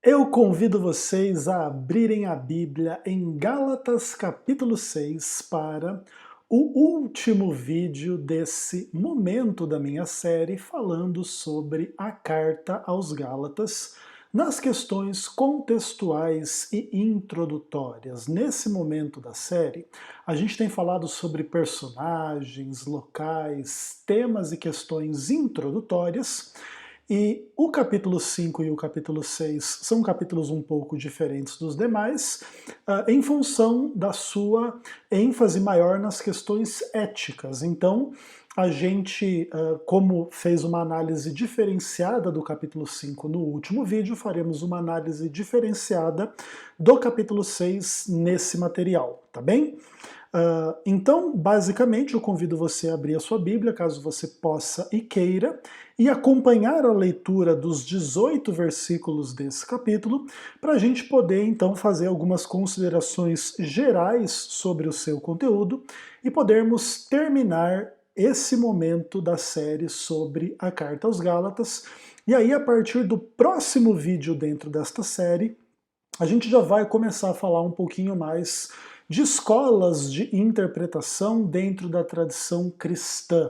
Eu convido vocês a abrirem a Bíblia em Gálatas capítulo 6 para o último vídeo desse momento da minha série falando sobre a carta aos Gálatas nas questões contextuais e introdutórias. Nesse momento da série, a gente tem falado sobre personagens, locais, temas e questões introdutórias. E o capítulo 5 e o capítulo 6 são capítulos um pouco diferentes dos demais, em função da sua ênfase maior nas questões éticas. Então, a gente, como fez uma análise diferenciada do capítulo 5 no último vídeo, faremos uma análise diferenciada do capítulo 6 nesse material, tá bem? Então, basicamente, eu convido você a abrir a sua Bíblia, caso você possa e queira, e acompanhar a leitura dos 18 versículos desse capítulo, para a gente poder, então, fazer algumas considerações gerais sobre o seu conteúdo e podermos terminar esse momento da série sobre a Carta aos Gálatas. E aí, a partir do próximo vídeo dentro desta série, a gente já vai começar a falar um pouquinho mais de escolas de interpretação dentro da tradição cristã.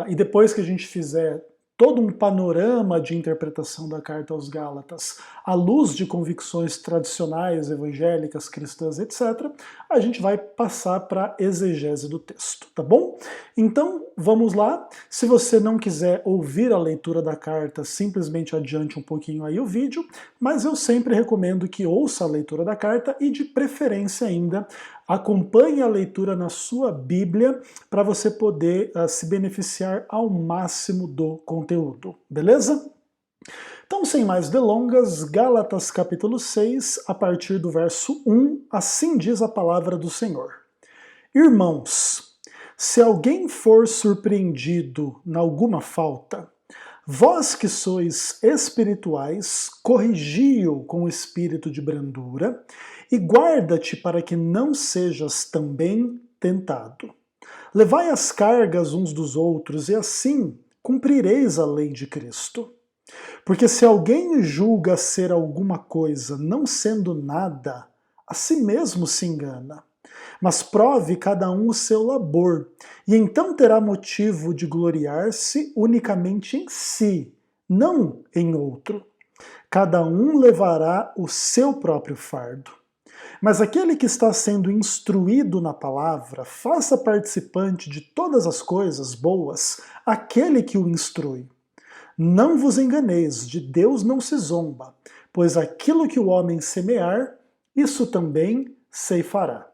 E depois que a gente fizer todo um panorama de interpretação da Carta aos Gálatas, à luz de convicções tradicionais, evangélicas, cristãs, etc., a gente vai passar para a exegese do texto, tá bom? Então, vamos lá. Se você não quiser ouvir a leitura da carta, simplesmente adiante um pouquinho aí o vídeo, mas eu sempre recomendo que ouça a leitura da carta e, de preferência ainda, acompanhe a leitura na sua Bíblia para você poder se beneficiar ao máximo do conteúdo, beleza? Então, sem mais delongas, Gálatas capítulo 6, a partir do verso 1, assim diz a palavra do Senhor. Irmãos, se alguém for surpreendido em alguma falta, vós que sois espirituais, corrigi-o com espírito de brandura, e guarda-te para que não sejas também tentado. Levai as cargas uns dos outros, e assim cumprireis a lei de Cristo. Porque se alguém julga ser alguma coisa, não sendo nada, a si mesmo se engana. Mas prove cada um o seu labor, e então terá motivo de gloriar-se unicamente em si, não em outro. Cada um levará o seu próprio fardo. Mas aquele que está sendo instruído na palavra, faça participante de todas as coisas boas aquele que o instrui. Não vos enganeis, de Deus não se zomba, pois aquilo que o homem semear, isso também ceifará.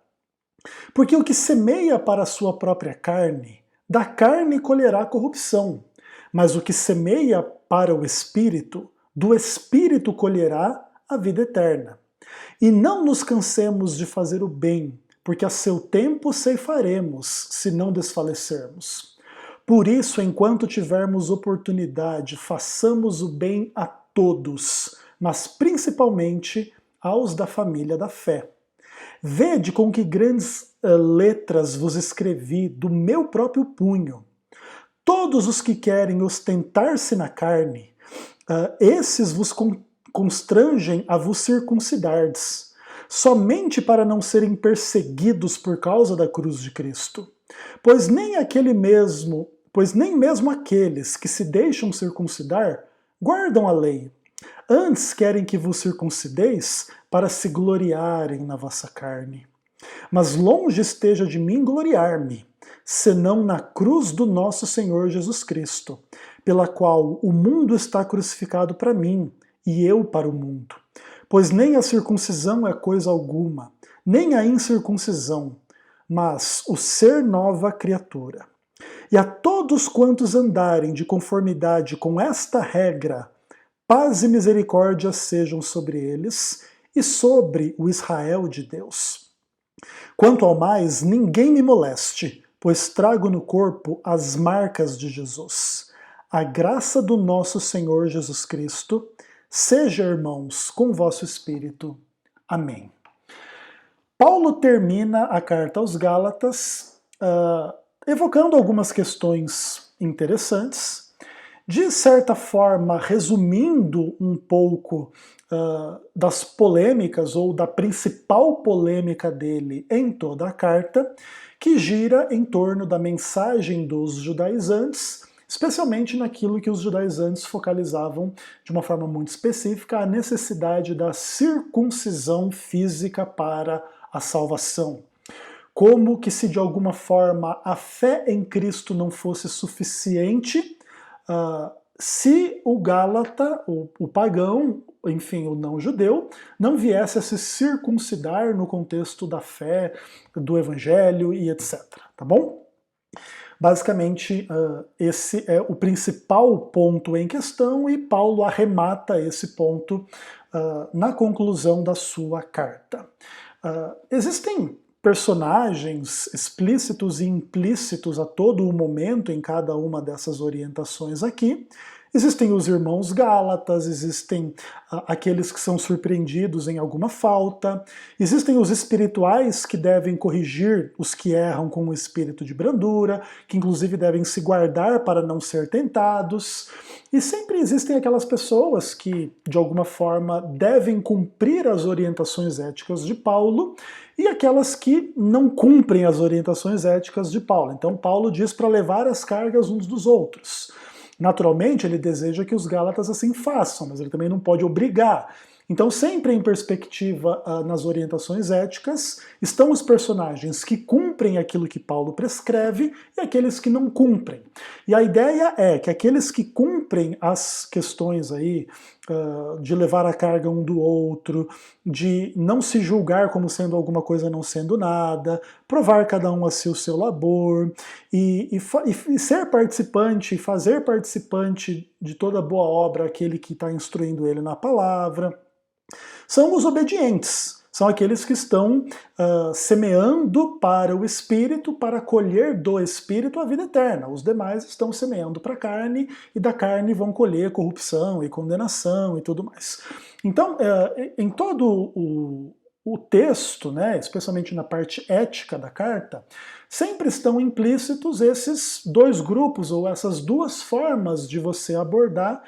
Porque o que semeia para a sua própria carne, da carne colherá corrupção, mas o que semeia para o Espírito, do Espírito colherá a vida eterna. E não nos cansemos de fazer o bem, porque a seu tempo ceifaremos, se não desfalecermos. Por isso, enquanto tivermos oportunidade, façamos o bem a todos, mas principalmente aos da família da fé. Vede com que grandes letras vos escrevi do meu próprio punho. Todos os que querem ostentar-se na carne, esses vos constrangem a vos circuncidardes, somente para não serem perseguidos por causa da cruz de Cristo. Pois nem mesmo aqueles que se deixam circuncidar guardam a lei. Antes querem que vos circuncideis para se gloriarem na vossa carne. Mas longe esteja de mim gloriar-me, senão na cruz do nosso Senhor Jesus Cristo, pela qual o mundo está crucificado para mim, e eu para o mundo. Pois nem a circuncisão é coisa alguma, nem a incircuncisão, mas o ser nova criatura. E a todos quantos andarem de conformidade com esta regra, paz e misericórdia sejam sobre eles e sobre o Israel de Deus. Quanto ao mais, ninguém me moleste, pois trago no corpo as marcas de Jesus. A graça do nosso Senhor Jesus Cristo seja, irmãos, com vosso espírito. Amém. Paulo termina a carta aos Gálatas evocando algumas questões interessantes, de certa forma resumindo um pouco das polêmicas, ou da principal polêmica dele em toda a carta, que gira em torno da mensagem dos judaizantes, especialmente naquilo que os judaizantes focalizavam de uma forma muito específica, a necessidade da circuncisão física para a salvação. Como que, se de alguma forma a fé em Cristo não fosse suficiente, se o Gálata, o pagão, enfim, o não-judeu, não viesse a se circuncidar no contexto da fé, do evangelho e etc. Tá bom? Basicamente, esse é o principal ponto em questão, e Paulo arremata esse ponto na conclusão da sua carta. Existem personagens explícitos e implícitos a todo o momento em cada uma dessas orientações aqui. Existem os irmãos Gálatas, existem aqueles que são surpreendidos em alguma falta, existem os espirituais que devem corrigir os que erram com o espírito de brandura, que inclusive devem se guardar para não ser tentados, e sempre existem aquelas pessoas que, de alguma forma, devem cumprir as orientações éticas de Paulo, e aquelas que não cumprem as orientações éticas de Paulo. Então Paulo diz para levar as cargas uns dos outros. Naturalmente, ele deseja que os Gálatas assim façam, mas ele também não pode obrigar. Então, sempre em perspectiva nas orientações éticas, estão os personagens que cumprem aquilo que Paulo prescreve e aqueles que não cumprem. E a ideia é que aqueles que cumprem as questões aí de levar a carga um do outro, de não se julgar como sendo alguma coisa não sendo nada, provar cada um a si o seu labor, e ser participante, e fazer participante de toda boa obra aquele que está instruindo ele na palavra. São os obedientes, são aqueles que estão semeando para o Espírito, para colher do Espírito a vida eterna. Os demais estão semeando para a carne, e da carne vão colher corrupção e condenação e tudo mais. Então, em todo o texto, né, especialmente na parte ética da carta, sempre estão implícitos esses dois grupos, ou essas duas formas de você abordar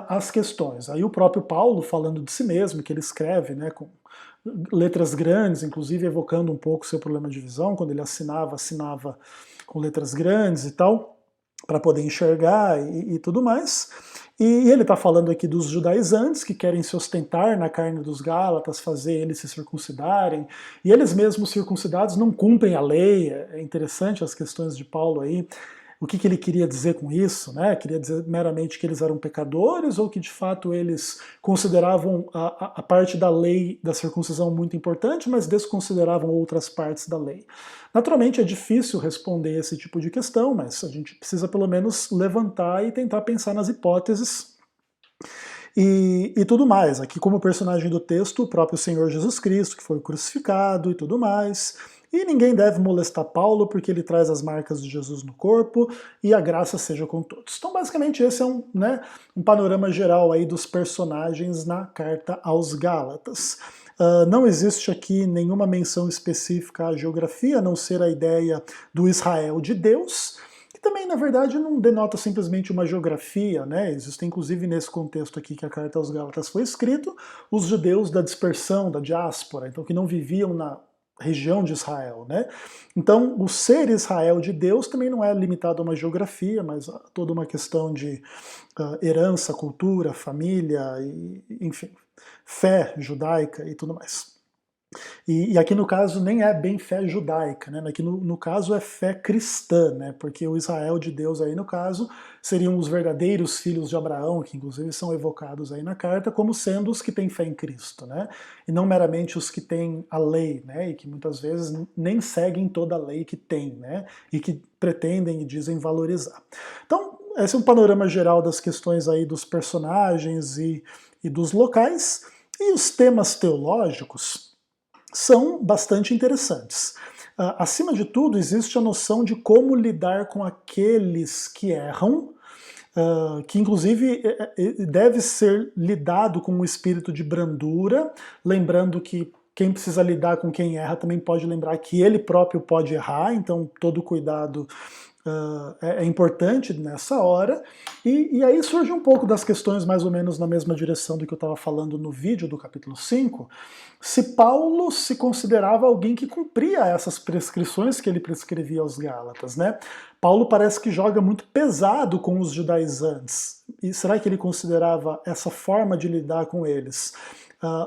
as questões. Aí o próprio Paulo, falando de si mesmo, que ele escreve, né, com letras grandes, inclusive evocando um pouco seu problema de visão, quando ele assinava com letras grandes e tal, para poder enxergar e tudo mais. E ele está falando aqui dos judaizantes, que querem se ostentar na carne dos Gálatas, fazer eles se circuncidarem, e eles mesmos circuncidados não cumprem a lei. É interessante as questões de Paulo aí. O que ele queria dizer com isso, né? Queria dizer meramente que eles eram pecadores, ou que de fato eles consideravam a parte da lei da circuncisão muito importante, mas desconsideravam outras partes da lei? Naturalmente é difícil responder esse tipo de questão, mas a gente precisa pelo menos levantar e tentar pensar nas hipóteses e tudo mais. Aqui, como personagem do texto, o próprio Senhor Jesus Cristo, que foi crucificado e tudo mais. E ninguém deve molestar Paulo, porque ele traz as marcas de Jesus no corpo, e a graça seja com todos. Então, basicamente, esse é um panorama geral aí dos personagens na carta aos Gálatas. Não existe aqui nenhuma menção específica à geografia, a não ser a ideia do Israel de Deus, que também, na verdade, não denota simplesmente uma geografia, né? Existe, inclusive, nesse contexto aqui que a carta aos Gálatas foi escrita, os judeus da dispersão, da diáspora, então que não viviam na região de Israel, né? Então, o ser Israel de Deus também não é limitado a uma geografia, mas a toda uma questão de herança, cultura, família, enfim, fé judaica e tudo mais. E aqui no caso nem é bem fé judaica, né? Aqui no caso é fé cristã, né? Porque o Israel de Deus aí no caso seriam os verdadeiros filhos de Abraão, que inclusive são evocados aí na carta como sendo os que têm fé em Cristo, né? E não meramente os que têm a lei, né? E que muitas vezes nem seguem toda a lei que tem, né? E que pretendem e dizem valorizar. Então, esse é um panorama geral das questões aí dos personagens e dos locais. E os temas teológicos são bastante interessantes. Acima de tudo, existe a noção de como lidar com aqueles que erram, que inclusive deve ser lidado com um espírito de brandura, lembrando que quem precisa lidar com quem erra também pode lembrar que ele próprio pode errar, então todo cuidado é importante nessa hora, e aí surge um pouco das questões mais ou menos na mesma direção do que eu estava falando no vídeo do capítulo 5, se Paulo se considerava alguém que cumpria essas prescrições que ele prescrevia aos Gálatas, né? Paulo parece que joga muito pesado com os judaizantes, e será que ele considerava essa forma de lidar com eles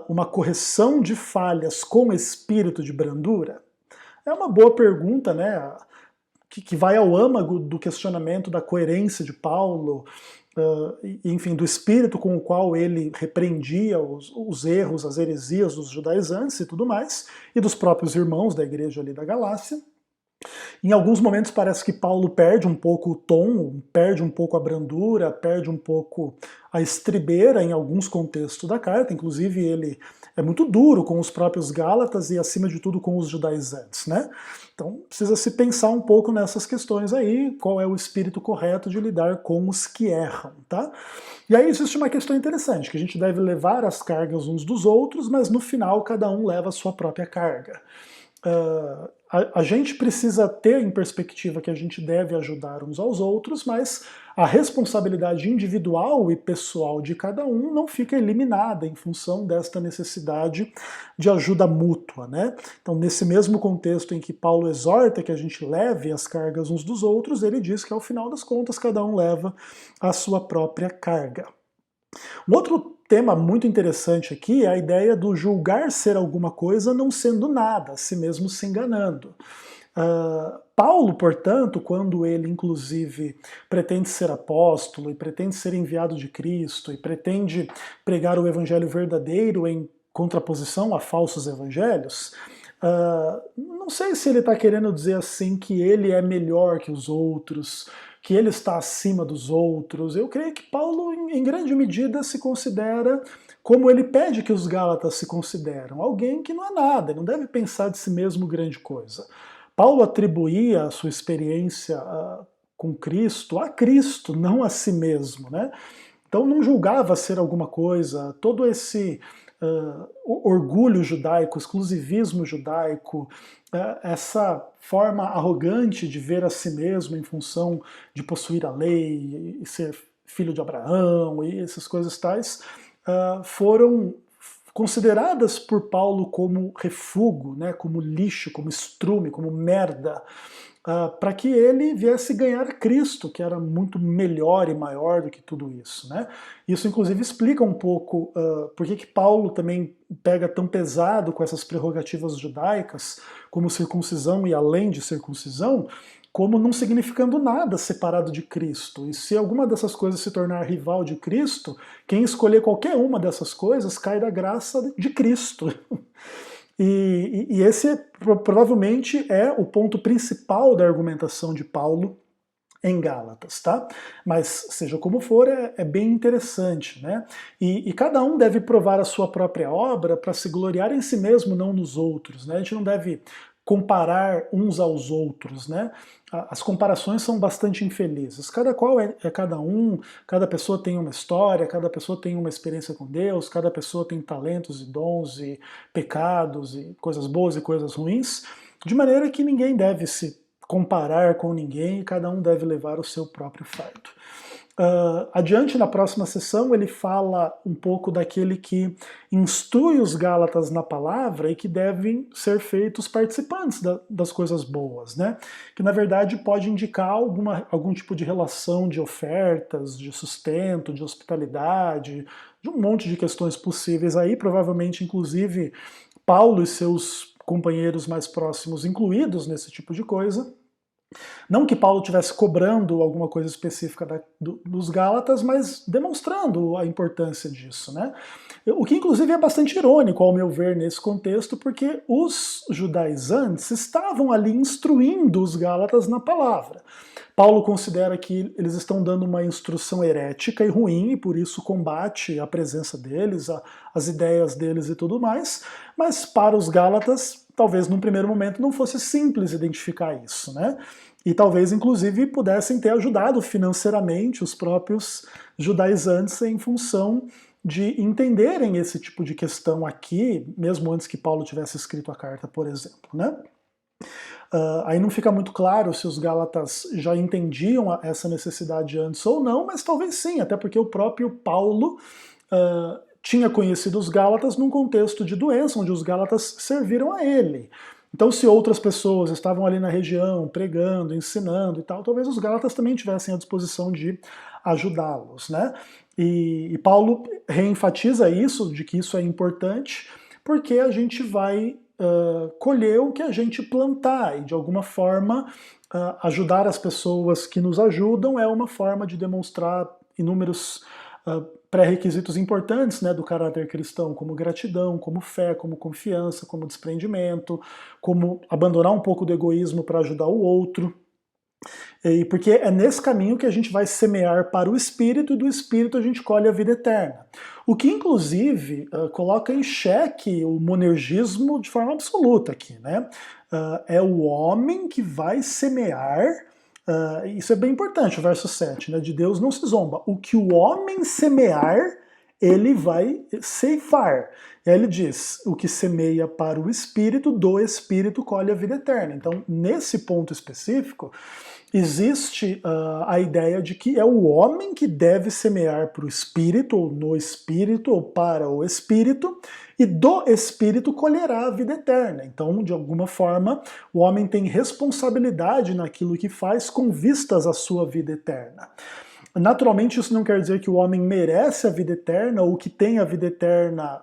uma correção de falhas com espírito de brandura? É uma boa pergunta, né? Que vai ao âmago do questionamento da coerência de Paulo, enfim, do espírito com o qual ele repreendia os erros, as heresias dos judaizantes e tudo mais, e dos próprios irmãos da igreja ali da Galácia. Em alguns momentos parece que Paulo perde um pouco o tom, perde um pouco a brandura, perde um pouco a estribeira em alguns contextos da carta, inclusive ele é muito duro com os próprios Gálatas e acima de tudo com os judaizantes, né? Então precisa se pensar um pouco nessas questões aí, qual é o espírito correto de lidar com os que erram, tá? E aí existe uma questão interessante, que a gente deve levar as cargas uns dos outros, mas no final cada um leva a sua própria carga. A gente precisa ter em perspectiva que a gente deve ajudar uns aos outros, mas a responsabilidade individual e pessoal de cada um não fica eliminada em função desta necessidade de ajuda mútua, né? Então, nesse mesmo contexto em que Paulo exorta que a gente leve as cargas uns dos outros, ele diz que ao final das contas cada um leva a sua própria carga. Um outro tema muito interessante aqui é a ideia do julgar ser alguma coisa não sendo nada, a si mesmo se enganando. Paulo, portanto, quando ele inclusive pretende ser apóstolo e pretende ser enviado de Cristo e pretende pregar o evangelho verdadeiro em contraposição a falsos evangelhos, não sei se ele está querendo dizer assim que ele é melhor que os outros, que ele está acima dos outros. Eu creio que Paulo, em grande medida, se considera como ele pede que os Gálatas se consideram, alguém que não é nada, não deve pensar de si mesmo grande coisa. Paulo atribuía a sua experiência com Cristo a Cristo, não a si mesmo, né? Então não julgava ser alguma coisa, todo esse orgulho judaico, exclusivismo judaico, essa forma arrogante de ver a si mesmo em função de possuir a lei e ser filho de Abraão e essas coisas tais, foram consideradas por Paulo como refúgio, né, como lixo, como estrume, como merda, para que ele viesse ganhar Cristo, que era muito melhor e maior do que tudo isso, né? Isso inclusive explica um pouco por que Paulo também pega tão pesado com essas prerrogativas judaicas, como circuncisão e além de circuncisão, como não significando nada separado de Cristo. E se alguma dessas coisas se tornar rival de Cristo, quem escolher qualquer uma dessas coisas cai da graça de Cristo. E esse provavelmente é o ponto principal da argumentação de Paulo em Gálatas, tá? Mas seja como for, é bem interessante, né? E cada um deve provar a sua própria obra para se gloriar em si mesmo, não nos outros, né? A gente não deve comparar uns aos outros, né? As comparações são bastante infelizes. Cada qual é cada um, cada pessoa tem uma história, cada pessoa tem uma experiência com Deus, cada pessoa tem talentos e dons e pecados e coisas boas e coisas ruins, de maneira que ninguém deve se comparar com ninguém e cada um deve levar o seu próprio fardo. Adiante, na próxima sessão, ele fala um pouco daquele que instrui os Gálatas na palavra e que devem ser feitos participantes das coisas boas, né? Que na verdade pode indicar algum tipo de relação de ofertas, de sustento, de hospitalidade, de um monte de questões possíveis aí, provavelmente inclusive Paulo e seus companheiros mais próximos incluídos nesse tipo de coisa. Não que Paulo estivesse cobrando alguma coisa específica dos Gálatas, mas demonstrando a importância disso, né? O que inclusive é bastante irônico, ao meu ver, nesse contexto, porque os judaizantes estavam ali instruindo os Gálatas na palavra. Paulo considera que eles estão dando uma instrução herética e ruim, e por isso combate a presença deles, as ideias deles e tudo mais, mas para os Gálatas, talvez num primeiro momento não fosse simples identificar isso, né? E talvez, inclusive, pudessem ter ajudado financeiramente os próprios judaizantes em função de entenderem esse tipo de questão aqui, mesmo antes que Paulo tivesse escrito a carta, por exemplo, né? Aí não fica muito claro se os Gálatas já entendiam essa necessidade antes ou não, mas talvez sim, até porque o próprio Paulo tinha conhecido os Gálatas num contexto de doença, onde os Gálatas serviram a ele. Então, se outras pessoas estavam ali na região pregando, ensinando e tal, talvez os Gálatas também tivessem à disposição de ajudá-los, né? E Paulo reenfatiza isso, de que isso é importante, porque a gente vai colher o que a gente plantar, e de alguma forma ajudar as pessoas que nos ajudam é uma forma de demonstrar inúmeros pré-requisitos importantes, né, do caráter cristão, como gratidão, como fé, como confiança, como desprendimento, como abandonar um pouco do egoísmo para ajudar o outro. E porque é nesse caminho que a gente vai semear para o Espírito, e do Espírito a gente colhe a vida eterna. O que, inclusive, coloca em xeque o monergismo de forma absoluta aqui, né? É o homem que vai semear. Isso é bem importante, o verso 7, né? De Deus não se zomba. O que o homem semear, ele vai ceifar. E aí ele diz, o que semeia para o Espírito, do Espírito colhe a vida eterna. Então, nesse ponto específico, existe a ideia de que é o homem que deve semear para o Espírito, ou no Espírito, ou para o Espírito, e do Espírito colherá a vida eterna. Então, de alguma forma, o homem tem responsabilidade naquilo que faz com vistas à sua vida eterna. Naturalmente, isso não quer dizer que o homem merece a vida eterna ou que tem a vida eterna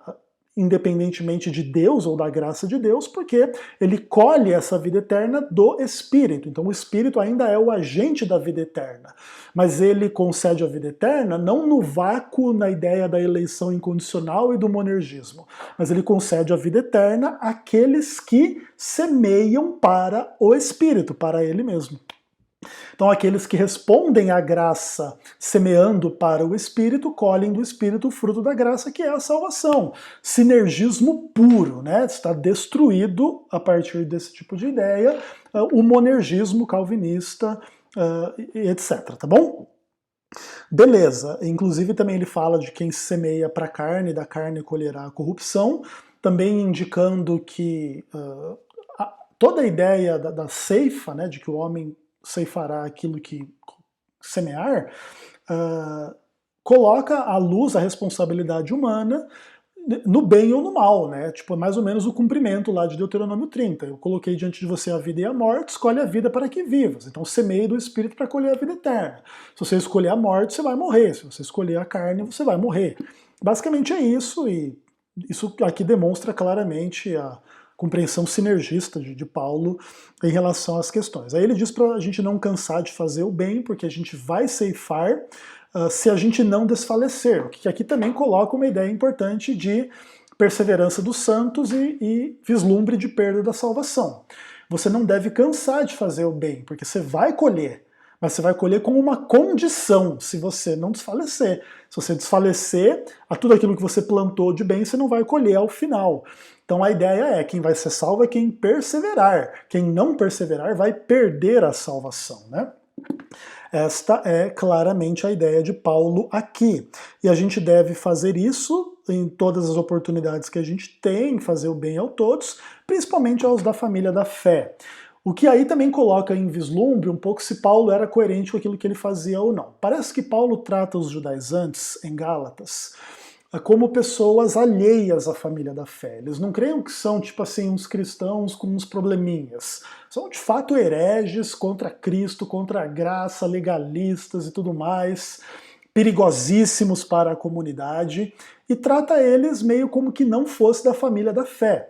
independentemente de Deus ou da graça de Deus, porque ele colhe essa vida eterna do Espírito. Então o Espírito ainda é o agente da vida eterna. Mas ele concede a vida eterna não no vácuo, na ideia da eleição incondicional e do monergismo, mas ele concede a vida eterna àqueles que semeiam para o Espírito, para ele mesmo. Então aqueles que respondem à graça semeando para o Espírito, colhem do Espírito o fruto da graça, que é a salvação. Sinergismo puro, né? Está destruído, a partir desse tipo de ideia, o monergismo calvinista, etc. Tá bom? Beleza. Inclusive também ele fala de quem semeia para a carne, da carne colherá a corrupção, também indicando que toda a ideia da ceifa, né, de que o homem ceifará aquilo que semear, coloca à luz a responsabilidade humana no bem ou no mal, né? Tipo, mais ou menos o cumprimento lá de Deuteronômio 30. Eu coloquei diante de você a vida e a morte, escolhe a vida para que vivas. Então semeie do Espírito para colher a vida eterna. Se você escolher a morte, você vai morrer. Se você escolher a carne, você vai morrer. Basicamente é isso, e isso aqui demonstra claramente a compreensão sinergista de Paulo em relação às questões. Aí ele diz para a gente não cansar de fazer o bem, porque a gente vai ceifar se a gente não desfalecer, o que aqui também coloca uma ideia importante de perseverança dos santos e vislumbre de perda da salvação. Você não deve cansar de fazer o bem, porque você vai colher, mas você vai colher com uma condição, se você não desfalecer. Se você desfalecer, a tudo aquilo que você plantou de bem, você não vai colher ao final. Então a ideia é, quem vai ser salvo é quem perseverar. Quem não perseverar vai perder a salvação, né? Esta é claramente a ideia de Paulo aqui. E a gente deve fazer isso em todas as oportunidades que a gente tem, fazer o bem a todos, principalmente aos da família da fé. O que aí também coloca em vislumbre um pouco se Paulo era coerente com aquilo que ele fazia ou não. Parece que Paulo trata os judaizantes em Gálatas como pessoas alheias à família da fé. Eles não creem que são, tipo assim, uns cristãos com uns probleminhas. São, de fato, hereges contra Cristo, contra a graça, legalistas e tudo mais, perigosíssimos para a comunidade, e trata eles meio como que não fosse da família da fé.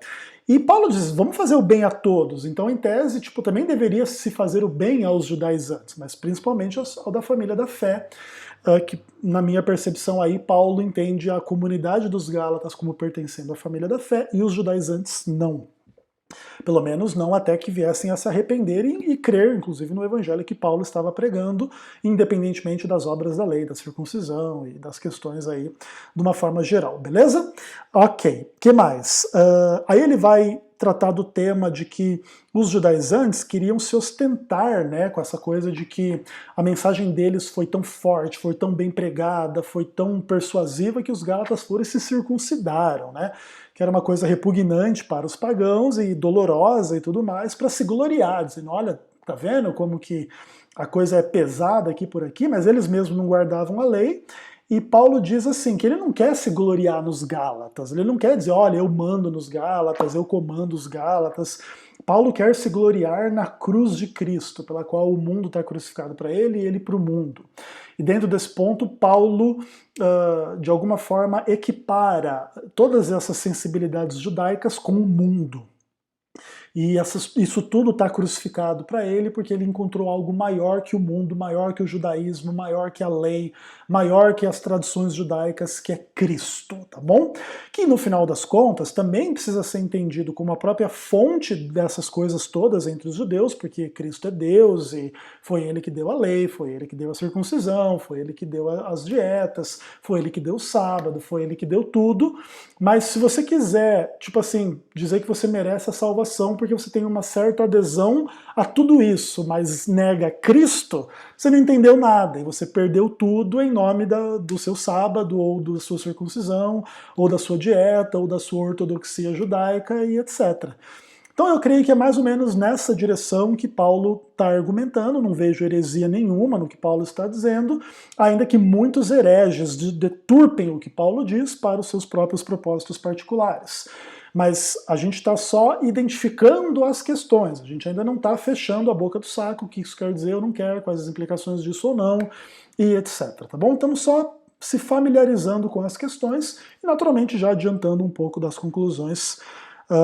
E Paulo diz, vamos fazer o bem a todos. Então, em tese, tipo, também deveria se fazer o bem aos judaizantes, mas principalmente ao da família da fé, que na minha percepção aí, Paulo entende a comunidade dos Gálatas como pertencendo à família da fé e os judaizantes não. Pelo menos não até que viessem a se arrepender e crer, inclusive, no evangelho que Paulo estava pregando, independentemente das obras da lei, da circuncisão e das questões aí, de uma forma geral, beleza? Ok, que mais? Aí ele vai tratar do tema de que os judaizantes queriam se ostentar, né, com essa coisa de que a mensagem deles foi tão forte, foi tão bem pregada, foi tão persuasiva que os gálatas foram e se circuncidaram, né? que era uma coisa repugnante para os pagãos e dolorosa e tudo mais, para se gloriar, dizendo, olha, tá vendo como que a coisa é pesada aqui por aqui, mas eles mesmos não guardavam a lei. E Paulo diz assim, que ele não quer se gloriar nos Gálatas, ele não quer dizer, olha, eu mando nos Gálatas, eu comando os Gálatas. Paulo quer se gloriar na cruz de Cristo, pela qual o mundo está crucificado para ele e ele para o mundo. E dentro desse ponto, Paulo, de alguma forma, equipara todas essas sensibilidades judaicas com o mundo. E isso tudo está crucificado para ele porque ele encontrou algo maior que o mundo, maior que o judaísmo, maior que a lei, maior que as tradições judaicas, que é Cristo, tá bom? Que no final das contas também precisa ser entendido como a própria fonte dessas coisas todas entre os judeus, porque Cristo é Deus e foi ele que deu a lei, foi ele que deu a circuncisão, foi ele que deu as dietas, foi ele que deu o sábado, foi ele que deu tudo. Mas se você quiser, tipo assim, dizer que você merece a salvação porque você tem uma certa adesão a tudo isso, mas nega Cristo, você não entendeu nada e você perdeu tudo em nome do seu sábado, ou da sua circuncisão, ou da sua dieta, ou da sua ortodoxia judaica e etc. Então eu creio que é mais ou menos nessa direção que Paulo está argumentando, não vejo heresia nenhuma no que Paulo está dizendo, ainda que muitos hereges deturpem o que Paulo diz para os seus próprios propósitos particulares. Mas a gente está só identificando as questões, a gente ainda não está fechando a boca do saco, o que isso quer dizer, eu não quero, quais as implicações disso ou não, e etc. Tá bom? Estamos só se familiarizando com as questões e naturalmente já adiantando um pouco das conclusões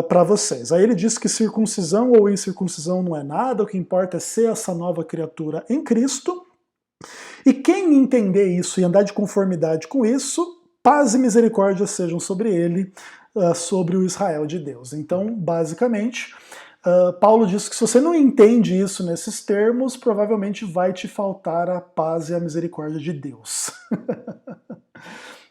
para vocês. Aí ele diz que circuncisão ou incircuncisão não é nada, o que importa é ser essa nova criatura em Cristo, e quem entender isso e andar de conformidade com isso, paz e misericórdia sejam sobre ele, sobre o Israel de Deus. Então, basicamente, Paulo diz que se você não entende isso nesses termos, provavelmente vai te faltar a paz e a misericórdia de Deus.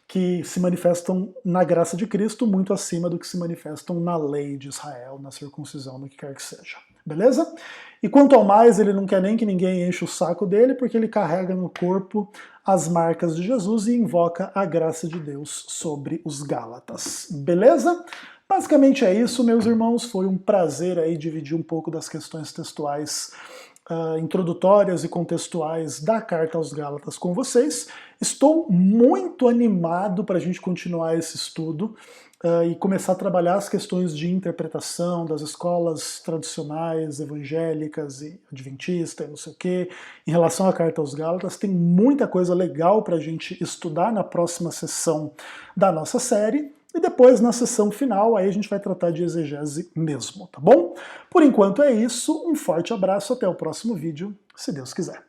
Que se manifestam na graça de Cristo muito acima do que se manifestam na lei de Israel, na circuncisão, no que quer que seja. Beleza? E quanto ao mais, ele não quer nem que ninguém enche o saco dele, porque ele carrega no corpo as marcas de Jesus e invoca a graça de Deus sobre os Gálatas. Beleza? Basicamente é isso, meus irmãos. Foi um prazer aí dividir um pouco das questões textuais introdutórias e contextuais da Carta aos Gálatas com vocês. Estou muito animado para a gente continuar esse estudo e começar a trabalhar as questões de interpretação das escolas tradicionais, evangélicas e adventistas, não sei o quê, em relação à Carta aos Gálatas. Tem muita coisa legal para a gente estudar na próxima sessão da nossa série. E depois, na sessão final, aí a gente vai tratar de exegese mesmo, tá bom? Por enquanto é isso, um forte abraço, até o próximo vídeo, se Deus quiser.